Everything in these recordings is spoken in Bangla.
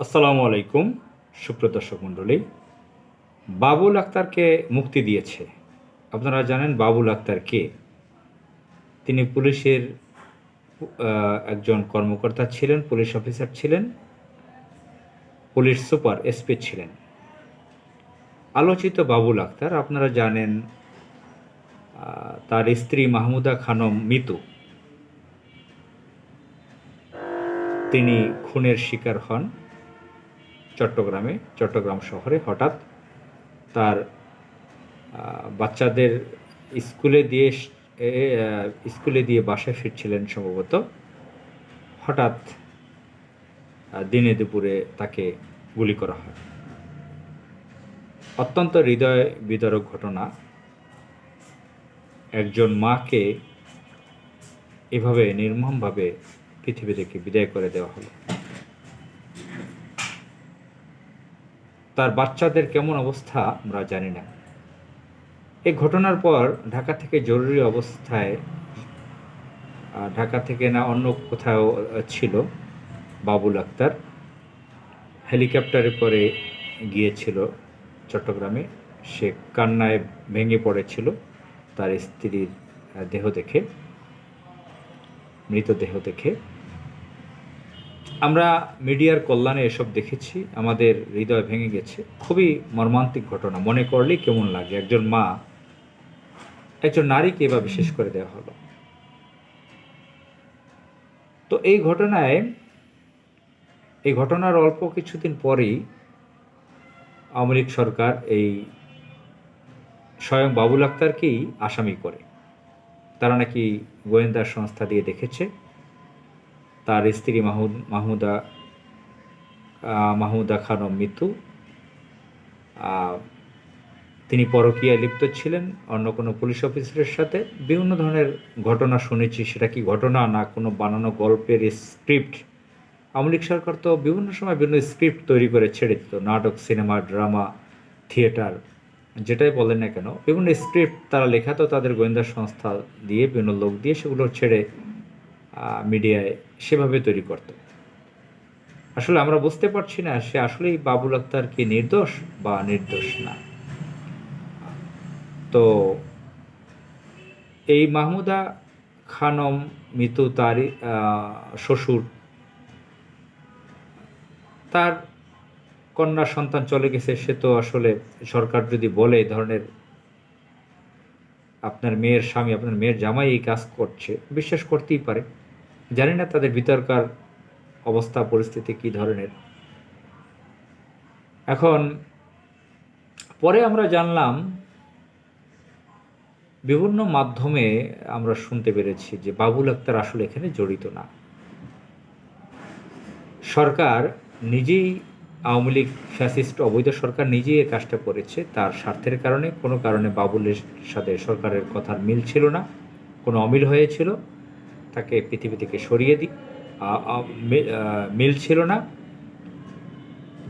আসসালামু আলাইকুম সুপ্রিয় দর্শক মণ্ডলী। বাবুল আক্তারকে মুক্তি দিয়েছে। আপনারা জানেন বাবুল আক্তার কে? তিনি পুলিশের একজন কর্মকর্তা ছিলেন, পুলিশ অফিসার ছিলেন, পুলিশ সুপার এসপি ছিলেন। আলোচিত বাবুল আক্তার আপনারা জানেন, তার স্ত্রী মাহমুদা খানম মিতু, তিনি খুনের শিকার হন চট্টগ্রাম শহরে। হঠাৎ তার বাচ্চাদের স্কুলে দিয়ে বাসায় ফিরছিলেন সম্ভবত। হঠাৎ দিনে দুপুরে তাকে গুলি করা হয়। অত্যন্ত হৃদয় বিদারক ঘটনা। একজন মাকে এভাবে নির্মমভাবে পৃথিবী থেকে বিদায় করে দেওয়া হলো। তার বাচ্চাদের কেমন অবস্থা আমরা জানি না। এই ঘটনার পর ঢাকা থেকে জরুরি অবস্থায়, ঢাকা থেকে না অন্য কোথাও ছিল, বাবুল আক্তার হেলিকপ্টারে করে গিয়েছিল চট্টগ্রামে। সে কান্নায় ভেঙে পড়েছিল তার স্ত্রীর মৃতদেহ দেখে। আমরা মিডিয়ার কল্যাণে এসব দেখেছি, আমাদের হৃদয় ভেঙে গেছে। খুবই মর্মান্তিক ঘটনা। মনে করলেই কেমন লাগে, একজন মা, একজন নারীকে এভাবে শেষ করে দেওয়া হলো। তো এই ঘটনার অল্প কিছুদিন পরেই আওয়ামী লীগ সরকার এই স্বয়ং বাবুল আক্তারকেই আসামি করে। তারা নাকি গোয়েন্দা সংস্থা দিয়ে দেখেছে তার স্ত্রী মাহমুদা খানম মিতু, তিনি পরকীয়ায় লিপ্ত ছিলেন অন্য কোনো পুলিশ অফিসারের সাথে। বিভিন্ন ধরনের ঘটনা শুনেছি, সেটা কি ঘটনা না কোনো বানানো গল্পের স্ক্রিপ্ট। আওয়ামী লীগ সরকার তো বিভিন্ন সময় বিভিন্ন স্ক্রিপ্ট তৈরি করে ছেড়ে দিত, নাটক, সিনেমা, ড্রামা, থিয়েটার, যেটাই বলেন না কেন, বিভিন্ন স্ক্রিপ্ট তারা লেখাতো তাদের গোয়েন্দা সংস্থা দিয়ে, বিভিন্ন লোক দিয়ে, সেগুলো ছেড়ে মিডিয়ায় সেভাবে তৈরি করত। আসলে আমরা বুঝতে পারছি না সে আসলেই বাবুল আক্তার কি নির্দোষ বা নির্দোষ না। তো এই মাহমুদা খানম মিতু, তারই শ্বশুর, তার কন্যা সন্তান চলে গেছে। সে তো আসলে সরকার যদি বলে এই ধরনের আপনার মেয়ের স্বামী, আপনার মেয়ের জামাই এই কাজ করছে, বিশ্বাস করতেই পারে। জানি না তাদের ভিতরকার অবস্থা পরিস্থিতি কী ধরনের। এখন পরে আমরা জানলাম, বিভিন্ন মাধ্যমে আমরা শুনতে পেরেছি যে বাবুল আক্তার আসলে এখানে জড়িত না। সরকার নিজেই, আওয়ামী লীগ ফ্যাসিস্ট অবৈধ সরকার নিজেই এই কাজটা করেছে তার স্বার্থের কারণে। কোনো কারণে বাবুলের সাথে সরকারের কথার মিল ছিল না, কোনো অমিল হয়েছিল, তাকে পৃথিবী থেকে সরিয়ে মিল ছিল না,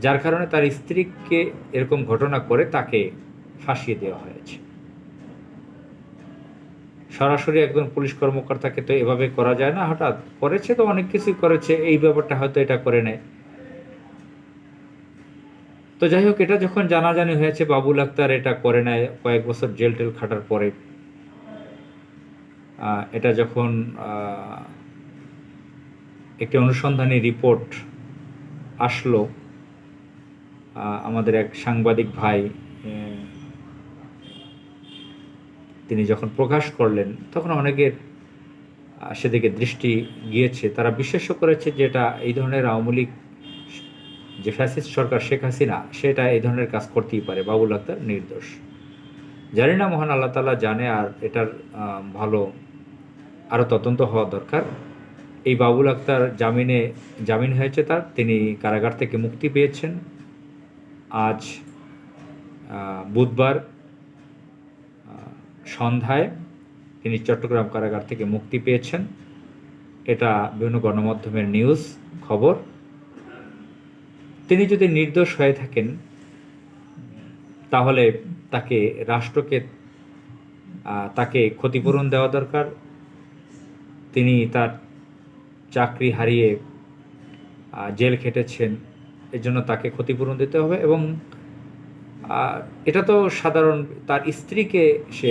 যার কারণে তার স্ত্রীকে এরকম ঘটনা করে তাকে ফাঁসিয়ে দেওয়া হয়েছে। সরাসরি একজন পুলিশ কর্মকর্তাকে তো এভাবে করা যায় না। হঠাৎ করেছে তো অনেক কিছুই করেছে, এই ব্যাপারটা হয়তো এটা করে নেয়। তো যাই হোক, এটা যখন জানাজানি হয়েছে বাবুল আক্তার এটা করে নেয় কয়েক বছর জেল টেল খাটার পরে, এটা যখন একটি অনুসন্ধানী রিপোর্ট আসলো, আমাদের এক সাংবাদিক ভাই তিনি যখন প্রকাশ করলেন, তখন অনেকের সেদিকে দৃষ্টি গিয়েছে। তারা বিশ্বাসও করেছে যে এটা এই ধরনের আওয়ামী লীগ যে ফ্যাসিস্ট সরকার শেখ হাসিনা, সেটা এই ধরনের কাজ করতেই পারে, বাবুল আক্তার নির্দোষ। জানি না, মহান আল্লাহ তাআলা জানে। আর এটার ভালো আরও তদন্ত হওয়া দরকার। এই বাবুল আক্তার জামিন হয়েছে তার, তিনি কারাগার থেকে মুক্তি পেয়েছেন। আজ বুধবার সন্ধ্যায় তিনি চট্টগ্রাম কারাগার থেকে মুক্তি পেয়েছেন। এটা বিভিন্ন গণমাধ্যমের নিউজ খবর। তিনি যদি নির্দোষ হয়ে থাকেন, তাহলে তাকে ক্ষতিপূরণ দেওয়া দরকার। তিনি তার চাকরি হারিয়ে জেল খেটেছেন, এর জন্য তাকে ক্ষতিপূরণ দিতে হবে। এবং এটা তো সাধারণ, তার স্ত্রীকে সে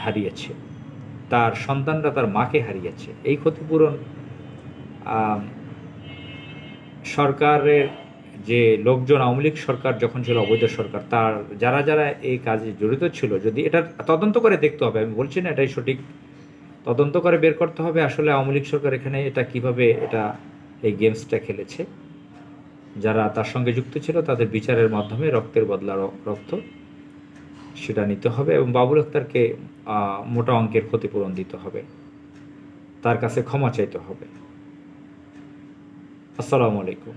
হারিয়েছে, তার সন্তানরা তার মাকে হারিয়েছে। এই ক্ষতিপূরণ সরকারের যে লোকজন, আওয়ামী লীগ সরকার যখন ছিল অবৈধ সরকার, তার যারা যারা এই কাজে জড়িত ছিল, যদি এটা তদন্ত করে দেখতে হবে, আমি বলছি না এটাই সঠিক, তদন্ত করে বের করতে হবে আসলে আওয়ামী লীগ সরকার এখানে এটা কিভাবে এই গেমসটা খেলেছে। যারা তার সঙ্গে যুক্ত ছিল তাদের বিচারের মাধ্যমে রক্তের বদলা রক্ত সেটা নিতে হবে, এবং বাবুল আক্তারকে মোটা অঙ্কের ক্ষতিপূরণ দিতে হবে, তার কাছে ক্ষমা চাইতে হবে। আসসালামু আলাইকুম।